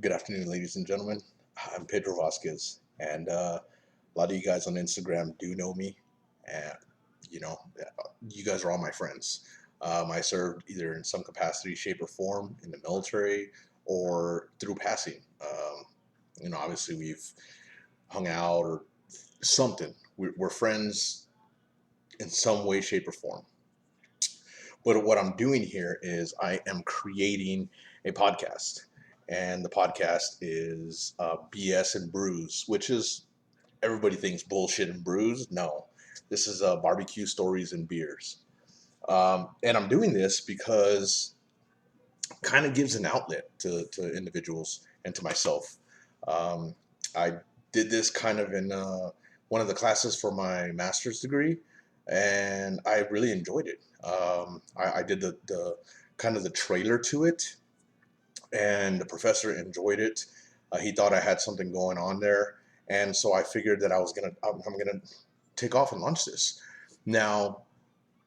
Good afternoon, ladies and gentlemen. I'm Pedro Vasquez, and a lot of you guys on Instagram do know me, and you know, you guys are all my friends. I served either in some capacity, shape, or form in the military or through passing. Obviously we've hung out or something. We're friends in some way, shape, or form. But what I'm doing here is I am creating a podcast. And the podcast is BS and Brews, which is everybody thinks bullshit and brews. No, this is barbecue stories and beers. And I'm doing this because it kind of gives an outlet to individuals and to myself. Um, I did this kind of in one of the classes for my master's degree, and I really enjoyed it. I did the kind of the trailer to it, and the professor enjoyed it. He thought I had something going on there, and so I figured that I'm gonna take off and launch this. Now,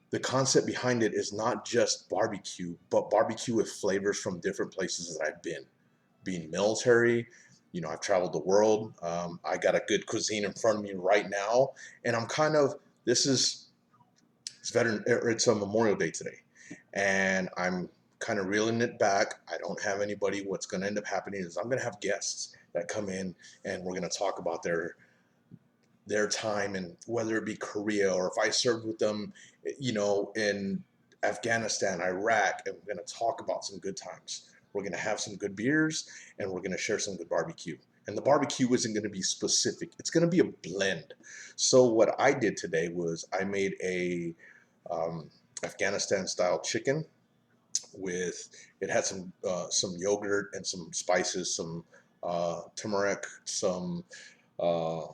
the concept behind it is not just barbecue, but barbecue with flavors from different places that I've been. Being military, I've traveled the world. I got a good cuisine in front of me right now, and I'm kind of this is it's a Memorial Day today, and I'm kind of reeling it back. I don't have anybody. What's going to end up happening is I'm going to have guests that come in, and we're going to talk about their time, and whether it be Korea or if I served with them, in Afghanistan, Iraq, and we're going to talk about some good times. We're going to have some good beers, and we're going to share some good barbecue. And the barbecue isn't going to be specific. It's going to be a blend. So what I did today was I made a Afghanistan style chicken with it had some yogurt and some spices, some turmeric, some uh,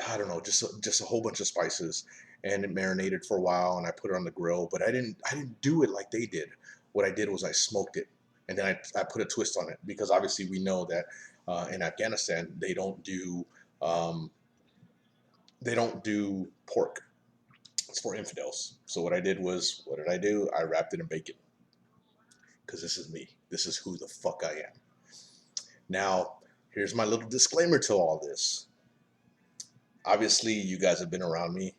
I don't know, just a whole bunch of spices, and it marinated for a while, and I put it on the grill. But I didn't do it like they did. What I did was I smoked it, and then I put a twist on it because obviously we know that in Afghanistan um, they don't do pork. It's for infidels. So what I did was, what did I do? I wrapped it in bacon because this is me. This is who the fuck I am. Now, here's my little disclaimer to all this. Obviously, you guys have been around me,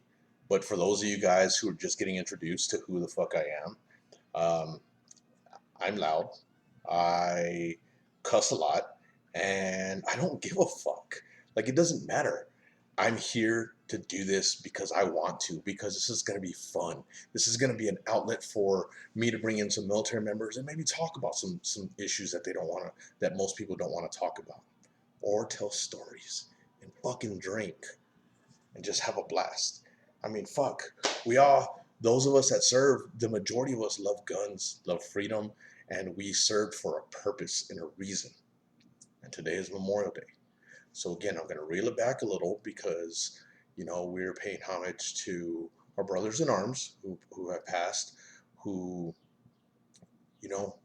but for those of you guys who are just getting introduced to who the fuck I am, um, I'm loud. I cuss a lot, and I don't give a fuck. Like, it doesn't matter. I'm here to do this because I want to, because this is going to be fun. This is going to be an outlet for me to bring in some military members and maybe talk about some issues that they don't want to, that most people don't want to talk about, or tell stories and fucking drink and just have a blast. I mean, fuck. Those of us that serve, the majority of us love guns, love freedom, and we served for a purpose and a reason. And today is Memorial Day. So again, I'm going to reel it back a little because, we're paying homage to our brothers in arms who have passed, who,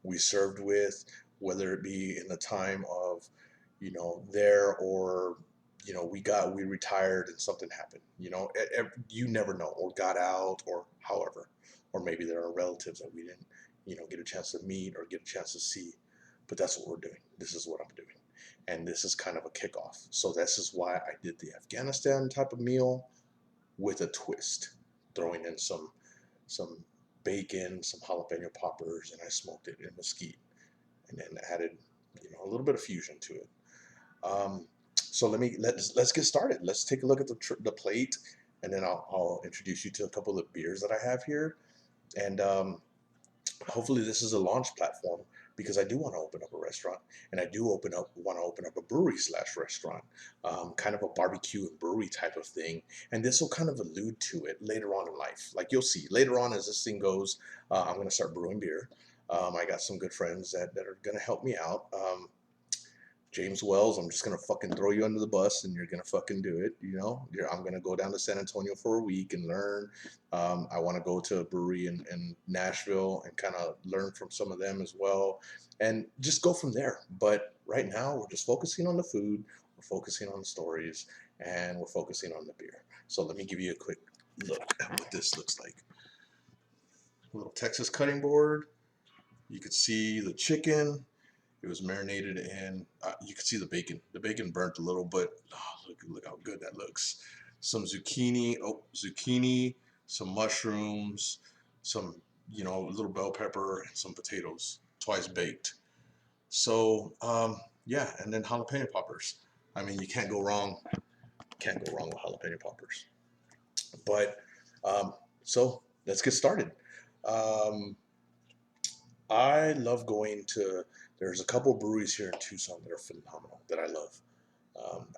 we served with, whether it be in the time of, there or we retired and something happened. You never know, or got out, or however, or maybe there are relatives that we didn't, get a chance to meet or get a chance to see. But that's what we're doing. This is what I'm doing, and this is kind of a kickoff. So this is why I did the Afghanistan type of meal with a twist, throwing in some bacon, some jalapeno poppers, and I smoked it in mesquite, and then added, a little bit of fusion to it. So let's get started. Let's take a look at the plate, and then I'll introduce you to a couple of beers that I have here, and hopefully this is a launch platform because I do want to open up a restaurant, and I do want to open up a brewery slash restaurant, kind of a barbecue and brewery type of thing, and this will kind of allude to it later on in life. Like you'll see later on as this thing goes, I'm going to start brewing beer. I got some good friends that are going to help me out. James Wells, I'm just gonna fucking throw you under the bus, and you're gonna fucking do it. I'm gonna go down to San Antonio for a week and learn. I want to go to a brewery in Nashville and kind of learn from some of them as well, and just go from there. But right now, we're just focusing on the food, we're focusing on the stories, and we're focusing on the beer. So let me give you a quick look at what this looks like. A little Texas cutting board. You can see the chicken. It was marinated in. You can see the bacon. The bacon burnt a little, but look how good that looks. Some zucchini. Oh, zucchini. Some mushrooms. Some a little bell pepper and some potatoes. Twice baked. So yeah, and then jalapeno poppers. I mean, you can't go wrong. Can't go wrong with jalapeno poppers. But so let's get started. Um, I love going to. There's a couple breweries here in Tucson that are phenomenal that I love.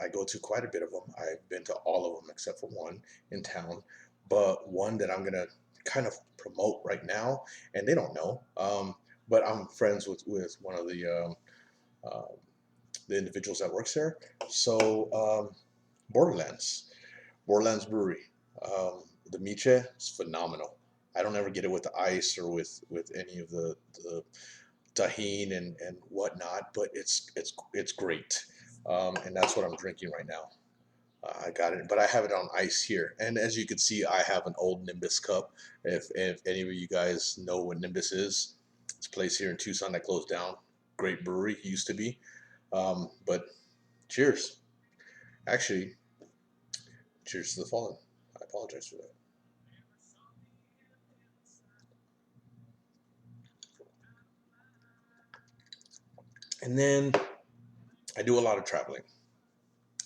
I go to quite a bit of them. I've been to all of them except for one in town, but one that I'm gonna kind of promote right now, and they don't know. But I'm friends with one of uh, the individuals that works there. So Borderlands, Borderlands Brewery. The miche is phenomenal. I don't ever get it with the ice or with any of the tahine and whatnot, but it's great, and that's what I'm drinking right now. I got it, but I have it on ice here, and as you can see, I have an old Nimbus cup. If any of you guys know what Nimbus is, it's a place here in Tucson that closed down. Great brewery used to be, but cheers. Actually, cheers to the fallen. I apologize for that. And then I do a lot of traveling.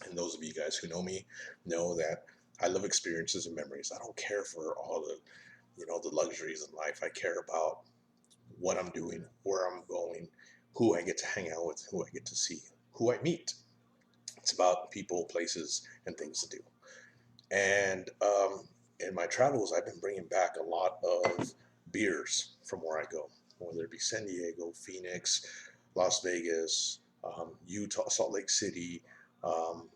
And those of you guys who know me know that I love experiences and memories. I don't care for all the luxuries in life. I care about what I'm doing, where I'm going, who I get to hang out with, who I get to see, who I meet. It's about people, places, and things to do. And in my travels, I've been bringing back a lot of beers from where I go, whether it be San Diego, Phoenix, Las Vegas, Utah, Salt Lake City, um,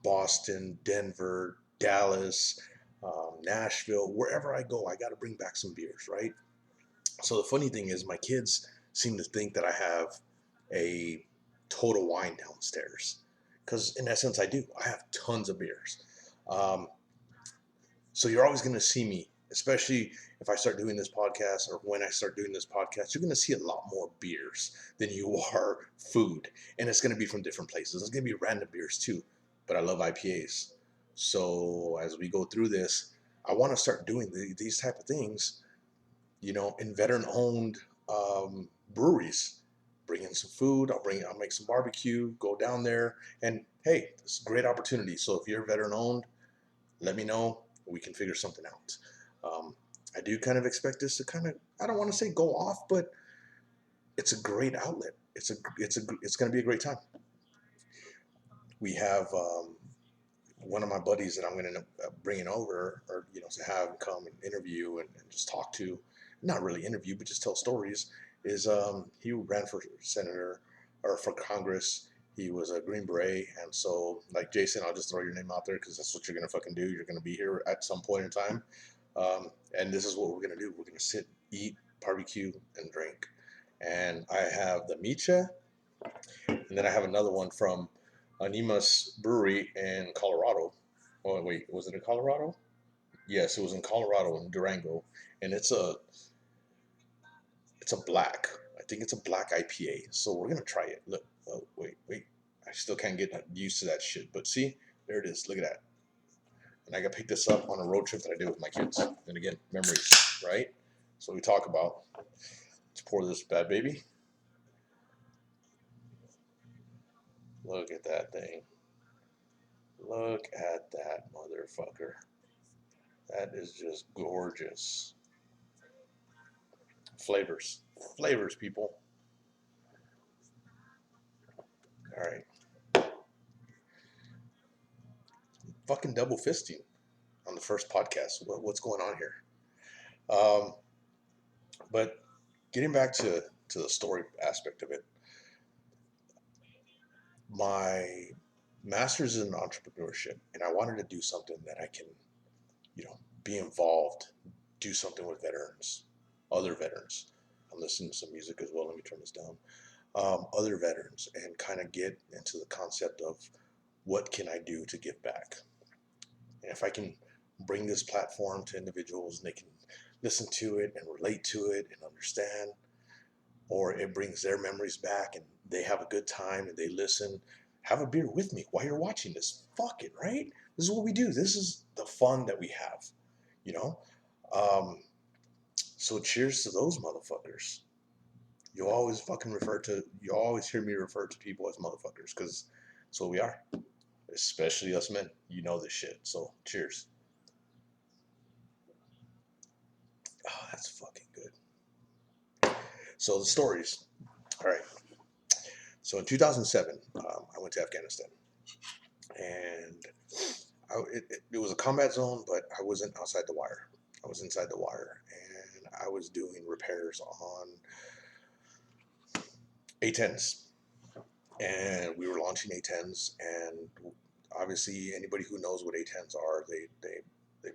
Boston, Denver, Dallas, Nashville, wherever I go, I got to bring back some beers, right? So the funny thing is, my kids seem to think that I have a total wine downstairs, because in essence, I do. I have tons of beers. Um, so you're always going to see me, especially if I start doing this podcast or when I start doing this podcast, you're going to see a lot more beers than you are food. And it's going to be from different places. It's going to be random beers too, but I love IPAs. So as we go through this, I want to start doing these type of things, in veteran owned breweries. Bring in some food. I'll make some barbecue, go down there. And hey, it's a great opportunity. So if you're veteran owned, let me know. We can figure something out. I do kind of expect this to kind of, I don't want to say go off, but it's a great outlet. It's going to be a great time. We have one of my buddies that I'm going to end up bringing over, or to have him come and interview and just talk to, not really interview, but just tell stories. Is he ran for senator or for Congress. He was a Green Beret, and so like Jason, I'll just throw your name out there because that's what you're gonna fucking do. You're gonna be here at some point in time, and this is what we're gonna do. We're gonna sit, eat, barbecue, and drink. And I have the micha, and then I have another one from Animas Brewery in Colorado. Oh wait, was it in Colorado? Yes, it was in Colorado in Durango, and it's a black. I think it's a black IPA. So we're gonna try it. Look. Oh wait. I still can't get used to that shit. But see, there it is. Look at that. And I got picked this up on a road trip that I did with my kids. And again, memories, right? So we talk about. Let's pour this bad baby. Look at that thing. Look at that motherfucker. That is just gorgeous. Flavors. Flavors, people. All right. Fucking double fisting on the first podcast. What's going on here? Um, but getting back to the story aspect of it, my master's is in entrepreneurship, and I wanted to do something that I can, be involved, do something with veterans, other veterans. I'm listening to some music as well. Let me turn this down. Other veterans, and kind of get into the concept of what can I do to give back. And if I can bring this platform to individuals and they can listen to it and relate to it and understand, or it brings their memories back and they have a good time and they listen, have a beer with me while you're watching this. Fuck it, right? This is what we do. This is the fun that we have, you know? Um, so cheers to those motherfuckers. You always hear me refer to people as motherfuckers because that's what we are, especially us men. You know this shit. So cheers. Oh, that's fucking good. So the stories. All right. So in 2007, I went to Afghanistan, and it was a combat zone, but I wasn't outside the wire. I was inside the wire, and I was doing repairs on A10s, and we were launching A10s, and obviously anybody who knows what A10s are, they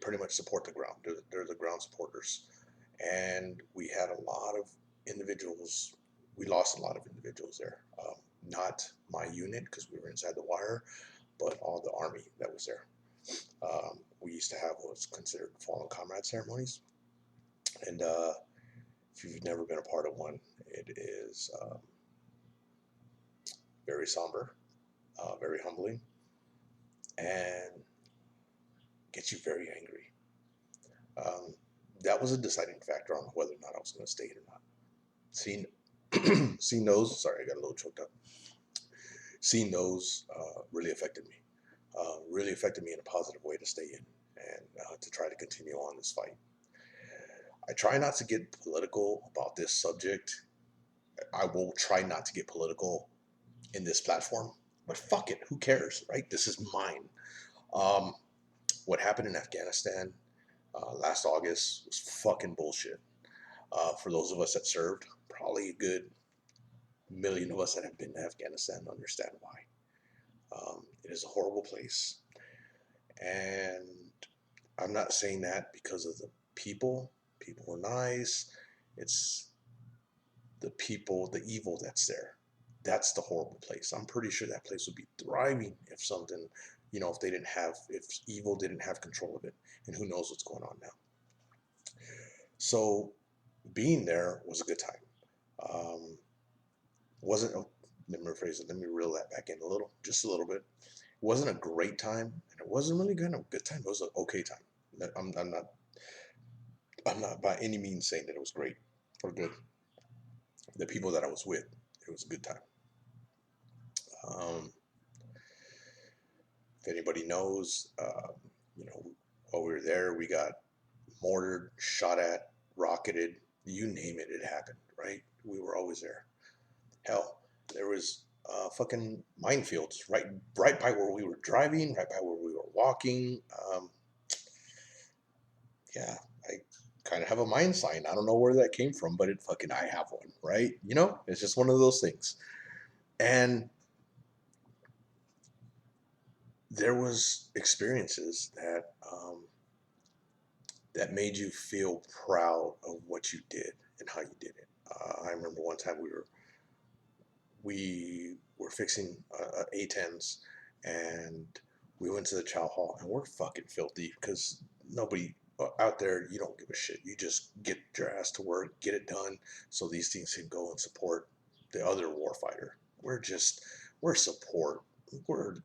pretty much support the ground. They're the ground supporters, and we had a lot of individuals. We lost a lot of individuals there. Not my unit because we were inside the wire, but all the army that was there. We used to have what's considered fallen comrade ceremonies, and if you've never been a part of one, it is very somber, very humbling, and gets you very angry. Um, that was a deciding factor on whether or not I was going to stay or not. Seeing, seeing those, sorry, I got a little choked up. Seeing those really affected me. Really affected me in a positive way to stay in and to try to continue on this fight. I try not to get political about this subject. I will try not to get political in this platform, but fuck it, who cares, right? This is mine. Um, what happened in Afghanistan last August was fucking bullshit. For those of us that served, probably a good million of us that have been to Afghanistan understand why. It is a horrible place. And I'm not saying that because of the people. People were nice. It's the people, the evil that's there. That's the horrible place. I'm pretty sure that place would be thriving if something, if they didn't have, if evil didn't have control of it. And who knows what's going on now. So being there was a good time. Wasn't, let me rephrase it, let me reel that back in a little, just a little bit. It wasn't a great time, and it wasn't really good, a good time. It was an okay time. I'm not by any means saying that it was great or good. The people that I was with, it was a good time. Um, if anybody knows, while we were there, we got mortared, shot at, rocketed, you name it, it happened, right? We were always there. Hell, there was fucking minefields right by where we were driving, right by where we were walking. Yeah, I kind of have a mine sign. I don't know where that came from, but I have one, right? It's just one of those things. And there was experiences that made you feel proud of what you did and how you did it. I remember one time we were fixing A10s, and we went to the chow hall, and we're fucking filthy because nobody out there, you don't give a shit. You just get your ass to work, get it done, so these things can go and support the other warfighter. We're support. We're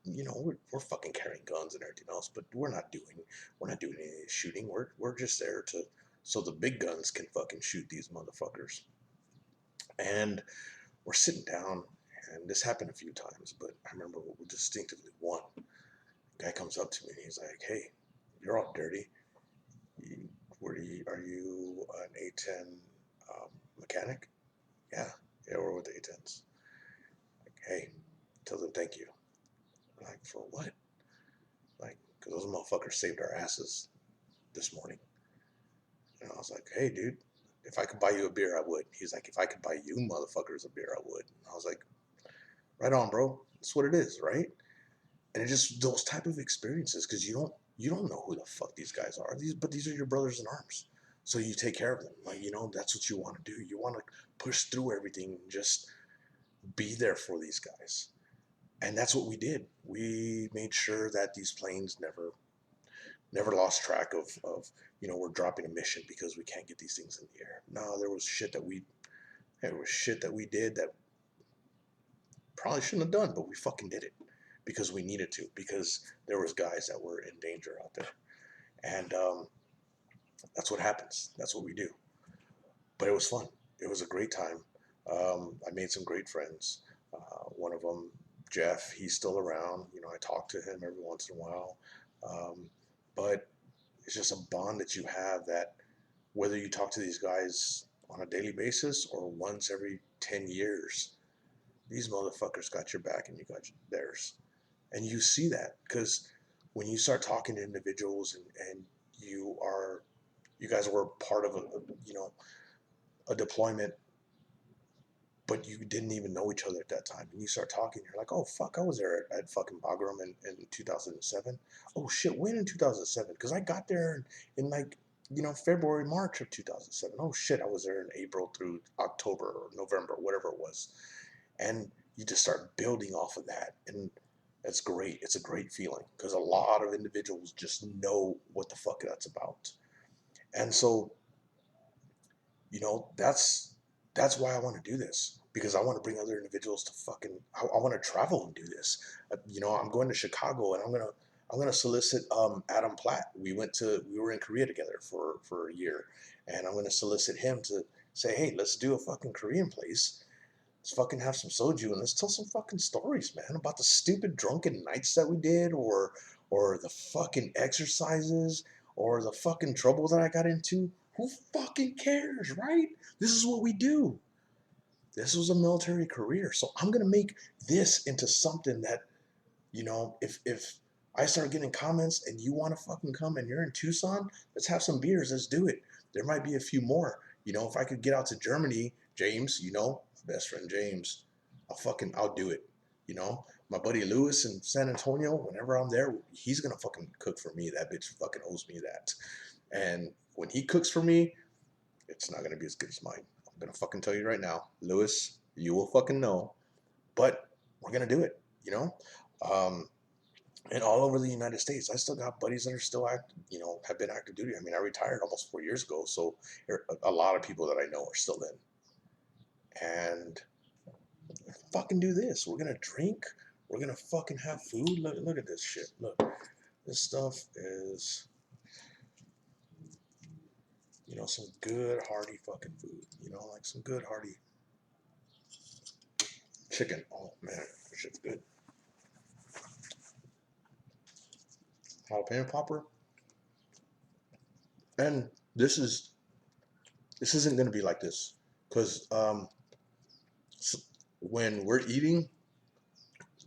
fucking carrying guns and everything else, but we're not doing any shooting. We're just there so the big guns can fucking shoot these motherfuckers. And we're sitting down, and this happened a few times, but I remember distinctively one guy comes up to me and he's like, "Hey, you're all dirty. Are you an A10 mechanic?" Yeah, yeah, we're with A10s. Like, hey, tell them thank you. I'm like, for what? Like, because those motherfuckers saved our asses this morning. And I was like, hey, dude, if I could buy you a beer, I would. He's like, if I could buy you motherfuckers a beer, I would. And I was like, right on, bro. That's what it is, right? And it's just those type of experiences, because you don't know who the fuck these guys are. These are your brothers in arms. So you take care of them. Like, that's what you want to do. You want to push through everything and just be there for these guys. And that's what we did. We made sure that these planes never lost track of we're dropping a mission because we can't get these things in the air. No, there was shit that we did that probably shouldn't have done, but we fucking did it because we needed to, because there was guys that were in danger out there. And that's what happens. That's what we do. But it was fun. It was a great time. I made some great friends. One of them, Jeff, he's still around. You know, I talk to him every once in a while. Um, but it's just a bond that you have that whether you talk to these guys on a daily basis or once every 10 years, these motherfuckers got your back and you got theirs. And you see that because when you start talking to individuals and you are, you guys were part of a deployment, but you didn't even know each other at that time. And you start talking, you're like, oh, fuck, I was there at fucking Bagram in 2007. Oh, shit, when in 2007? Because I got there in like, February, March of 2007. Oh, shit, I was there in April through October or November, whatever it was. And you just start building off of that. And that's great. It's a great feeling because a lot of individuals just know what the fuck that's about. And so, that's why I want to do this because I want to bring other individuals to fucking. I want to travel and do this. I'm going to Chicago and I'm gonna solicit Adam Platt. We were in Korea together for a year, and I'm gonna solicit him to say, hey, let's do a fucking Korean place. Let's fucking have some soju and let's tell some fucking stories, man, about the stupid drunken nights that we did, or the fucking exercises, or the fucking trouble that I got into. Who fucking cares, right? This is what we do. This was a military career. So I'm gonna make this into something that, if I start getting comments and you want to fucking come and you're in Tucson, let's have some beers. Let's do it. There might be a few more. If I could get out to Germany, James, best friend James, I'll do it. My buddy Lewis in San Antonio, whenever I'm there, he's gonna fucking cook for me. That bitch fucking owes me that. And when he cooks for me, it's not gonna be as good as mine. I'm gonna fucking tell you right now, Lewis, you will fucking know. But we're gonna do it, Um, and all over the United States, I still got buddies that are still have been active duty. I mean, I retired almost 4 years ago, so a lot of people that I know are still in. And fucking do this. We're gonna drink. We're gonna fucking have food. Look at this shit. Look, this stuff is, some good hearty fucking food. Like some good hearty chicken. Oh man, this shit's good. Jalapeno popper. And this isn't gonna be like this because when we're eating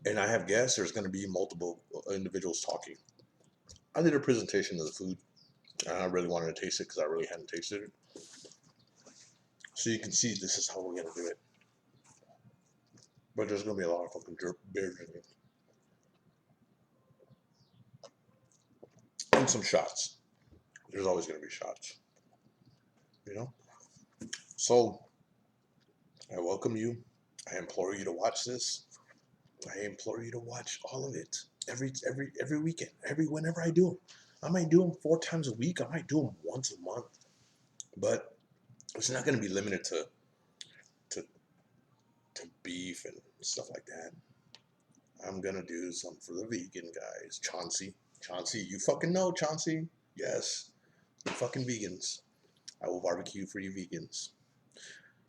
and I have guests, there's gonna be multiple individuals talking. I did a presentation of the food and I really wanted to taste it because I really hadn't tasted it. So you can see this is how we're gonna do it. But there's gonna be a lot of fucking beer drinking. And some shots. There's always gonna be shots. So I welcome you. I implore you to watch this. I implore you to watch all of it. Every weekend. Whenever I do them. I might do them 4 times a week. I might do them once a month. But it's not gonna be limited to beef and stuff like that. I'm gonna do something for the vegan guys. Chauncey, you fucking know Chauncey. Yes, you fucking vegans. I will barbecue for you vegans.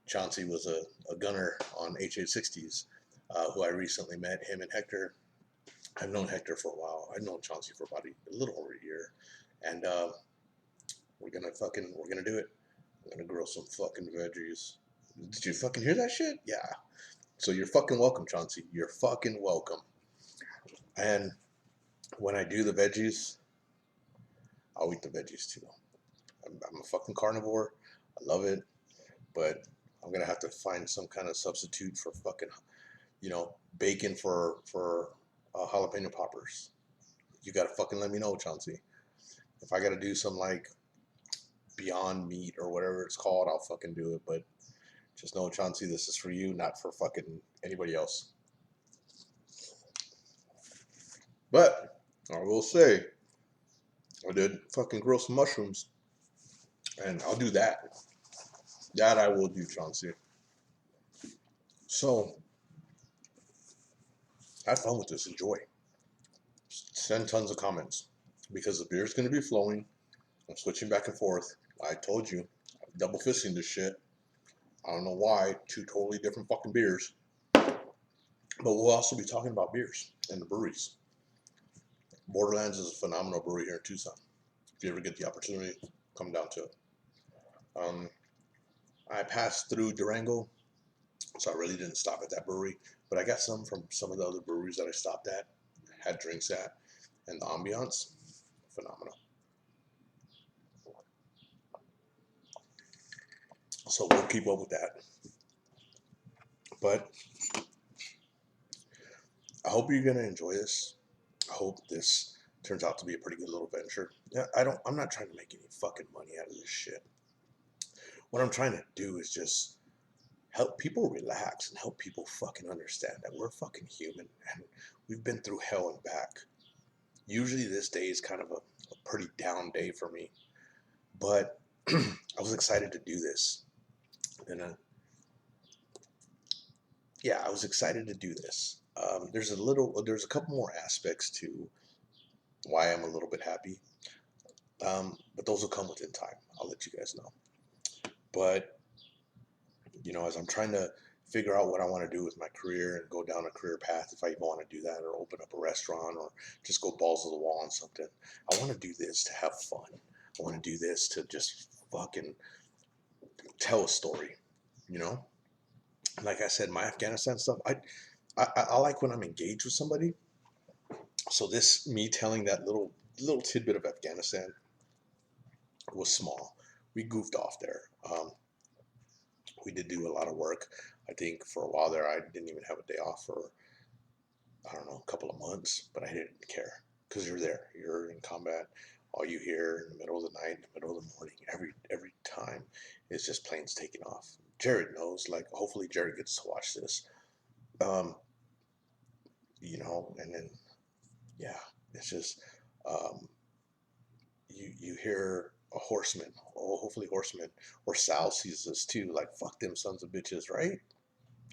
Chauncey was a gunner on H-860s, who I recently met. Him and Hector. I've known Hector for a while. I've known Chauncey for about a little over a year, and we're gonna do it. I'm gonna grill some fucking veggies. Did you fucking hear that shit? Yeah. So you're fucking welcome, Chauncey. You're fucking welcome. And when I do the veggies, I'll eat the veggies too. I'm a fucking carnivore. I love it, but I'm gonna have to find some kind of substitute for fucking, bacon for jalapeno poppers. You gotta fucking let me know, Chauncey. If I gotta do some like Beyond Meat or whatever it's called, I'll fucking do it. But just know, Chauncey, this is for you, not for fucking anybody else. But I will say, I did fucking grill some mushrooms, and I'll do that. That I will do, Chauncey. So have fun with this. Enjoy. Send tons of comments because the beer is going to be flowing. I'm switching back and forth. I told you, I'm double fisting this shit. I don't know why. Two totally different fucking beers. But we'll also be talking about beers and the breweries. Borderlands is a phenomenal brewery here in Tucson. If you ever get the opportunity, come down to it. I passed through Durango, so I really didn't stop at that brewery. But I got some from some of the other breweries that I stopped at, had drinks at, and the ambiance, phenomenal. So we'll keep up with that. But I hope you're gonna enjoy this. I hope this turns out to be a pretty good little venture. Yeah, I'm not trying to make any fucking money out of this shit. What I'm trying to do is just help people relax and help people fucking understand that we're fucking human and we've been through hell and back. Usually this day is kind of a pretty down day for me, but I was excited to do this. And yeah, I was excited to do this. There's a couple more aspects to why I'm a little bit happy, but those will come within time. I'll let you guys know. But as I'm trying to figure out what I want to do with my career and go down a career path, if I even want to do that, or open up a restaurant, or just go balls to the wall on something, I want to do this to have fun. I want to do this to just fucking tell a story, you know. Like I said, my Afghanistan stuff, I like when I'm engaged with somebody. So this, me telling that little tidbit of Afghanistan was small. We goofed off there. We did do a lot of work. I think for a while there, I didn't even have a day off for, I don't know, a couple of months, but I didn't care because you're there. You're in combat. All you hear in the middle of the night, in the middle of the morning, every time is just planes taking off. Jared knows. Like, hopefully Jared gets to watch this. Um, and then yeah, it's just you hear a horseman. Oh, hopefully horseman or Sal sees this too. Like, fuck them sons of bitches, right?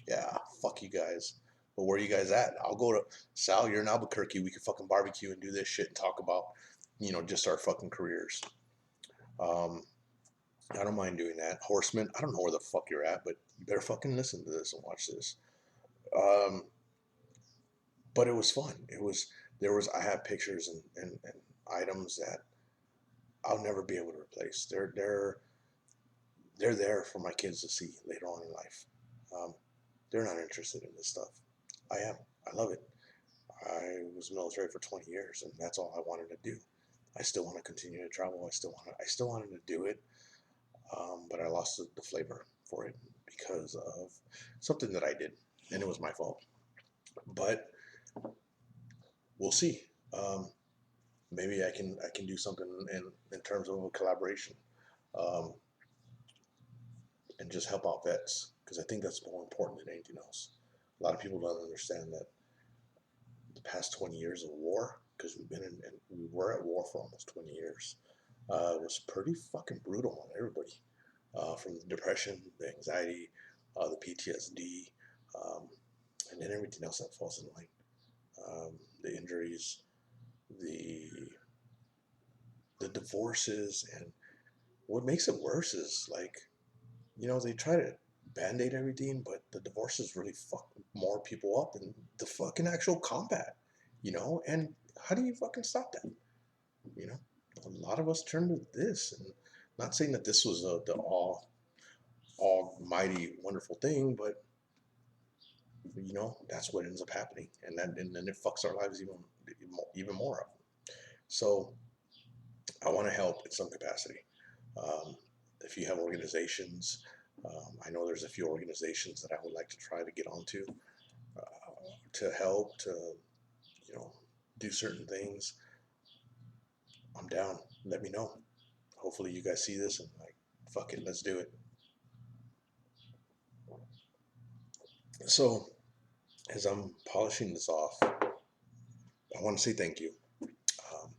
Yeah, fuck you guys. But where are you guys at? I'll go to Sal. You're in Albuquerque. We can fucking barbecue and do this shit and talk about, just our fucking careers. Um, I don't mind doing that. Horseman, I don't know where the fuck you're at, but you better fucking listen to this and watch this. Um, but it was fun. I have pictures and items that I'll never be able to replace. They're there for my kids to see later on in life. Um, they're not interested in this stuff. I am. I love it. I was military for 20 years, and that's all I wanted to do. I still want to continue to travel. I still wanted to do it, but I lost the flavor for it because of something that I did, and it was my fault. But we'll see. Maybe I can do something in terms of a collaboration, um, and just help out vets because I think that's more important than anything else. A lot of people don't understand that the past 20 years of war, because we were at war for almost 20 years, was pretty fucking brutal on everybody. From the depression, the anxiety, the PTSD, um, and then everything else that falls in line. The injuries, the divorces, and what makes it worse is, like, they try to band-aid everything, but the divorces really fuck more people up than the fucking actual combat, and how do you fucking stop that? you know a lot of us turn to this, and not saying that this was the almighty wonderful thing, but that's what ends up happening, and then it fucks our lives even more up. So I want to help in some capacity. If you have organizations, I know there's a few organizations that I would like to try to get onto, to help, to do certain things. I'm down. Let me know. Hopefully you guys see this and, like, fuck it, let's do it. So as I'm polishing this off, I want to say thank you. Um,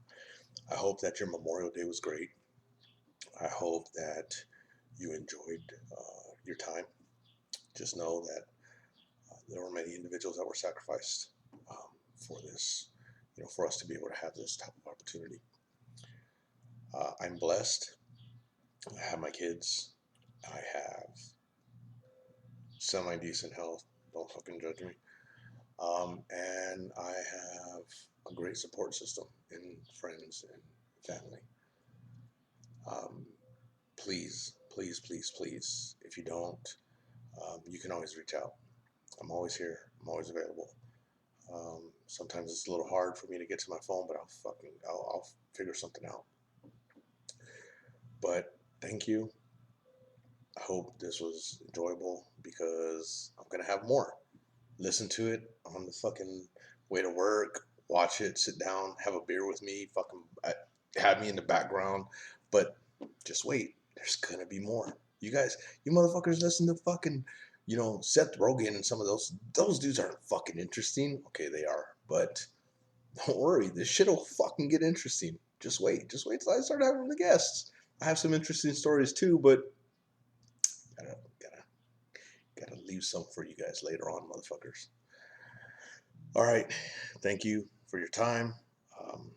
I hope that your Memorial Day was great. I hope that you enjoyed your time. Just know that there were many individuals that were sacrificed. for this, for us to be able to have this type of opportunity. I'm blessed. I have my kids. I have semi-decent health. Don't fucking judge me. And I have a great support system in friends and family. Um, please, please, please, please, if you don't, you can always reach out. I'm always here. I'm always available. Sometimes it's a little hard for me to get to my phone, but I'll figure something out. But thank you. I hope this was enjoyable because I'm gonna have more. Listen to it on the fucking way to work. Watch it. Sit down. Have a beer with me. Have me in the background. But just wait. There's gonna be more. You guys, you motherfuckers, listen to fucking, Seth Rogen and some of those dudes aren't fucking interesting. Okay, they are, but don't worry. This shit'll fucking get interesting. Just wait. Just wait till I start having the guests. I have some interesting stories too, but gotta gotta gotta leave some for you guys later on, motherfuckers. All right. Thank you for your time. Um,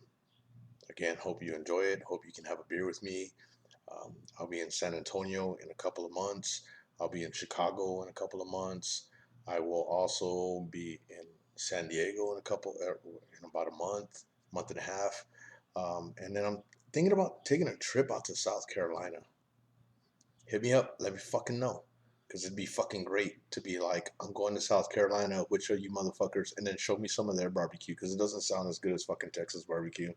Again, hope you enjoy it. Hope you can have a beer with me. I'll be in San Antonio in a couple of months. I'll be in Chicago in a couple of months. I will also be in San Diego in about a month and a half. And then I'm thinking about taking a trip out to South Carolina. Hit me up. Let me fucking know. Because it'd be fucking great to be like, I'm going to South Carolina. Which are you motherfuckers? And then show me some of their barbecue. Because it doesn't sound as good as fucking Texas barbecue.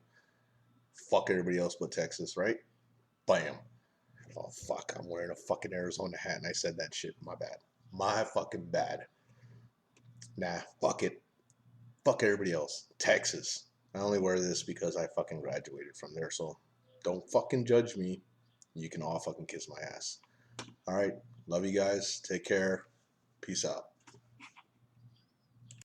Fuck everybody else but Texas, right? Bam. Oh, fuck. I'm wearing a fucking Arizona hat and I said that shit. My bad. My fucking bad. Nah, fuck it. Fuck everybody else. Texas. I only wear this because I fucking graduated from there. So don't fucking judge me. You can all fucking kiss my ass. All right. Love you guys. Take care. Peace out.